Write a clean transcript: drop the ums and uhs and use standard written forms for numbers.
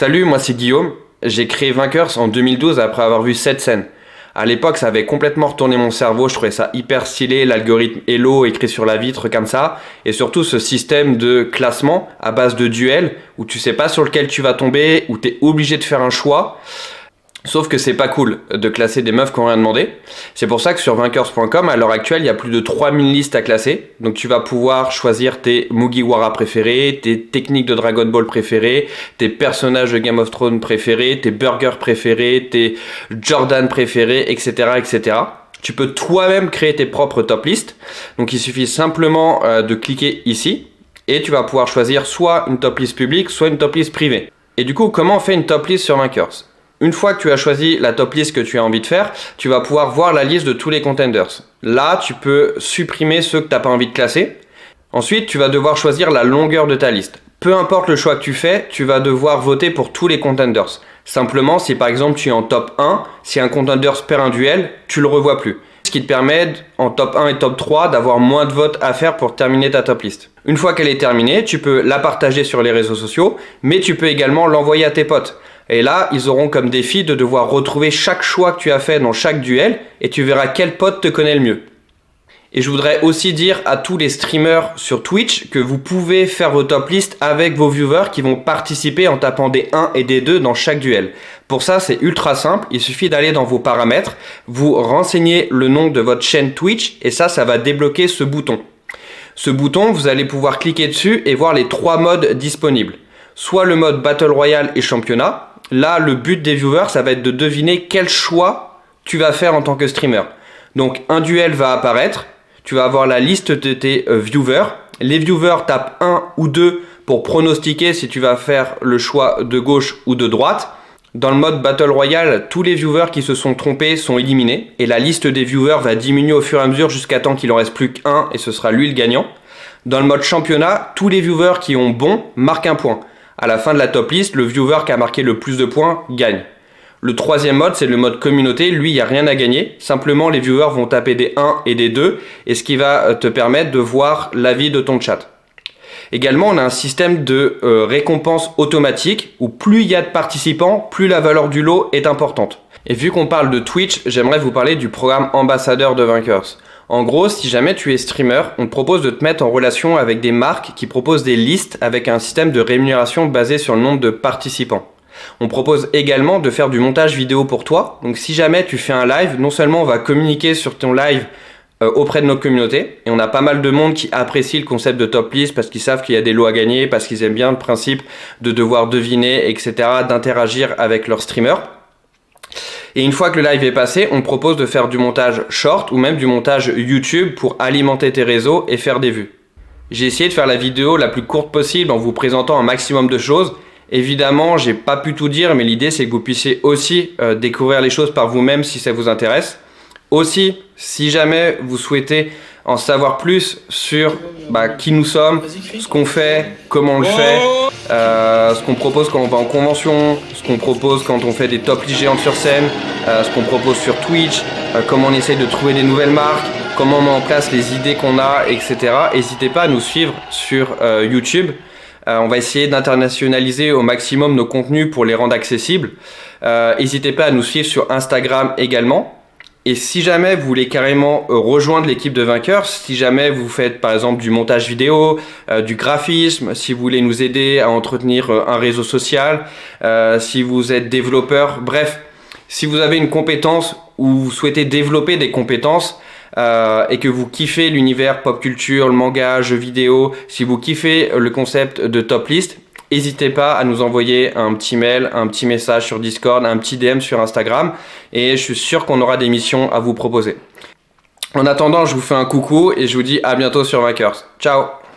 Salut, moi c'est Guillaume. J'ai créé Vainqueurs en 2012 après avoir vu 7 scènes. À l'époque, ça avait complètement retourné mon cerveau, je trouvais ça hyper stylé, l'algorithme Hello écrit sur la vitre comme ça, et surtout ce système de classement à base de duels où tu sais pas sur lequel tu vas tomber, où tu es obligé de faire un choix. Sauf que c'est pas cool de classer des meufs qui n'ont rien demandé. C'est pour ça que sur vainqueurs.com, à l'heure actuelle, il y a plus de 3000 listes à classer. Donc tu vas pouvoir choisir tes Mugiwara préférés, tes techniques de Dragon Ball préférés, tes personnages de Game of Thrones préférés, tes burgers préférés, tes Jordan préférés, etc., etc. Tu peux toi-même créer tes propres top lists. Donc il suffit simplement de cliquer ici et tu vas pouvoir choisir soit une top list publique, soit une top list privée. Et du coup, comment on fait une top list sur Vainqueurs ? Une fois que tu as choisi la top list que tu as envie de faire, tu vas pouvoir voir la liste de tous les contenders. Là, tu peux supprimer ceux que tu n'as pas envie de classer. Ensuite, tu vas devoir choisir la longueur de ta liste. Peu importe le choix que tu fais, tu vas devoir voter pour tous les contenders. Simplement, si par exemple tu es en top 1, si un contender perd un duel, tu le revois plus. Ce qui te permet, en top 1 et top 3, d'avoir moins de votes à faire pour terminer ta top list. Une fois qu'elle est terminée, tu peux la partager sur les réseaux sociaux, mais tu peux également l'envoyer à tes potes. Et là, ils auront comme défi de devoir retrouver chaque choix que tu as fait dans chaque duel et tu verras quel pote te connaît le mieux. Et je voudrais aussi dire à tous les streamers sur Twitch que vous pouvez faire vos top lists avec vos viewers qui vont participer en tapant des 1 et des 2 dans chaque duel. Pour ça, c'est ultra simple. Il suffit d'aller dans vos paramètres, vous renseignez le nom de votre chaîne Twitch et ça va débloquer ce bouton. Ce bouton, vous allez pouvoir cliquer dessus et voir les 3 modes disponibles. Soit le mode Battle Royale et Championnat. Là, le but des viewers, ça va être de deviner quel choix tu vas faire en tant que streamer. Donc, un duel va apparaître. Tu vas avoir la liste de tes viewers. Les viewers tapent 1 ou 2 pour pronostiquer si tu vas faire le choix de gauche ou de droite. Dans le mode Battle Royale, tous les viewers qui se sont trompés sont éliminés. Et la liste des viewers va diminuer au fur et à mesure jusqu'à temps qu'il en reste plus qu'un et ce sera lui le gagnant. Dans le mode Championnat, tous les viewers qui ont bon marquent un point. À la fin de la top list, le viewer qui a marqué le plus de points gagne. Le troisième mode, c'est le mode communauté. Lui, il n'y a rien à gagner. Simplement, les viewers vont taper des 1 et des 2, et ce qui va te permettre de voir l'avis de ton chat. Également, on a un système de récompense automatique, où plus il y a de participants, plus la valeur du lot est importante. Et vu qu'on parle de Twitch, j'aimerais vous parler du programme ambassadeur de Vainqueurs. En gros, si jamais tu es streamer, on te propose de te mettre en relation avec des marques qui proposent des listes avec un système de rémunération basé sur le nombre de participants. On propose également de faire du montage vidéo pour toi. Donc si jamais tu fais un live, non seulement on va communiquer sur ton live auprès de notre communauté, et on a pas mal de monde qui apprécie le concept de top list parce qu'ils savent qu'il y a des lots à gagner, parce qu'ils aiment bien le principe de devoir deviner, etc., d'interagir avec leurs streamers. Et une fois que le live est passé, on propose de faire du montage short ou même du montage YouTube pour alimenter tes réseaux et faire des vues. J'ai essayé de faire la vidéo la plus courte possible en vous présentant un maximum de choses. Évidemment, j'ai pas pu tout dire, mais l'idée c'est que vous puissiez aussi découvrir les choses par vous-même si ça vous intéresse. Aussi, si jamais vous souhaitez en savoir plus sur qui nous sommes, ce qu'on fait, comment on le fait, ce qu'on propose quand on va en convention, ce qu'on propose quand on fait des top lists géantes sur scène, ce qu'on propose sur Twitch, comment on essaye de trouver des nouvelles marques, comment on met en place les idées qu'on a, etc. N'hésitez pas à nous suivre sur YouTube. On va essayer d'internationaliser au maximum nos contenus pour les rendre accessibles. N'hésitez pas à nous suivre sur Instagram également. Et si jamais vous voulez carrément rejoindre l'équipe de Vainqueurs, si jamais vous faites par exemple du montage vidéo, du graphisme, si vous voulez nous aider à entretenir un réseau social, si vous êtes développeur, bref, si vous avez une compétence ou vous souhaitez développer des compétences et que vous kiffez l'univers pop culture, le manga, jeux vidéo, si vous kiffez le concept de top list, n'hésitez pas à nous envoyer un petit mail, un petit message sur Discord, un petit DM sur Instagram et je suis sûr qu'on aura des missions à vous proposer. En attendant, je vous fais un coucou et je vous dis à bientôt sur Vainqueurs. Ciao!